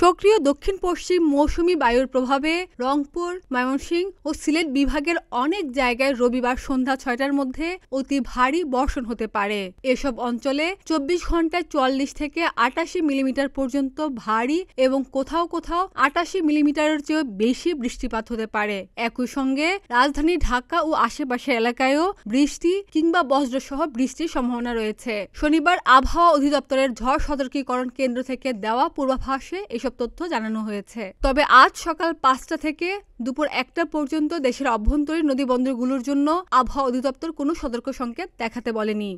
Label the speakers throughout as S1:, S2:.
S1: সক্রিয় দক্ষিণ পশ্চিম মৌসুমি বায়ুর প্রভাবে রংপুর, ময়মনসিংহ ও সিলেট বিভাগের অনেক জায়গায় রবিবার সন্ধ্যা ৬টার মধ্যে অতি ভারী বর্ষণ হতে পারে। এসব অঞ্চলে ২৪ ঘন্টায় ৪০ থেকে ৮৮ মিলিমিটার পর্যন্ত ভারী এবং কোথাও কোথাও ৮৮ মিলিমিটারের চেয়েও বেশি বৃষ্টিপাত হতে পারে। একই সঙ্গে রাজধানী ঢাকা ও আশেপাশের এলাকায়ও বৃষ্টি কিংবা বজ্রসহ বৃষ্টির সম্ভাবনা রয়েছে। শনিবার আবহাওয়া অধিদপ্তরের ঝড় সতর্কীকরণ কেন্দ্র থেকে দেওয়া পূর্বাভাসে এসব তথ্য জানানো হয়েছে। তবে আজ সকাল ৫টা থেকে দুপুর ১টা পর্যন্ত দেশের অভ্যন্তরীণ নদীবন্দরগুলোর জন্য আবহাওয়া অধিদপ্তর কোনো সতর্ক সংকেত দেখাতে বলেনি।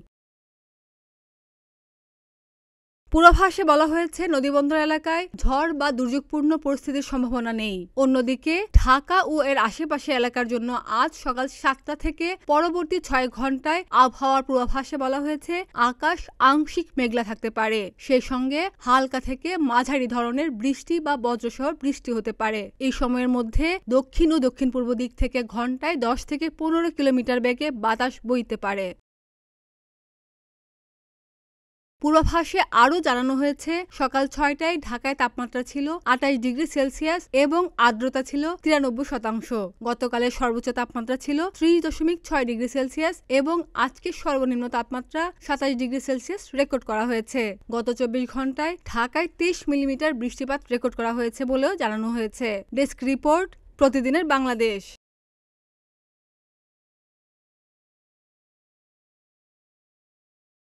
S1: পূর্বাভাসে বলা হয়েছে, নদীবন্দর এলাকায় ঝড় বা দুর্যোগপূর্ণ পরিস্থিতির সম্ভাবনা নেই। অন্যদিকে ঢাকা ও এর আশেপাশে এলাকার জন্য আজ সকাল ৭টা থেকে পরবর্তী ৬ ঘন্টায় আবহাওয়ার পূর্বাভাসে বলা হয়েছে আকাশ আংশিক মেঘলা থাকতে পারে। সেই সঙ্গে হালকা থেকে মাঝারি ধরনের বৃষ্টি বা বজ্রসহ বৃষ্টি হতে পারে। এই সময়ের মধ্যে দক্ষিণ ও দক্ষিণ পূর্ব দিক থেকে ঘন্টায় ১০ থেকে ১৫ কিলোমিটার বেগে বাতাস বইতে পারে। পূর্বাভাসে আরও জানানো হয়েছে, সকাল ৬টায় ঢাকায় তাপমাত্রা ছিল ২৮ ডিগ্রি সেলসিয়াস এবং আর্দ্রতা ছিল ৯৩%। গতকালের সর্বোচ্চ তাপমাত্রা ছিল ৩০.৬ ডিগ্রি সেলসিয়াস এবং আজকের সর্বনিম্ন তাপমাত্রা ২৭ ডিগ্রি সেলসিয়াস রেকর্ড করা হয়েছে। গত ২৪ ঘন্টায় ঢাকায় ৩০ মিলিমিটার বৃষ্টিপাত রেকর্ড করা হয়েছে বলেও জানানো হয়েছে। ডেস্ক রিপোর্ট, প্রতিদিনের বাংলাদেশ।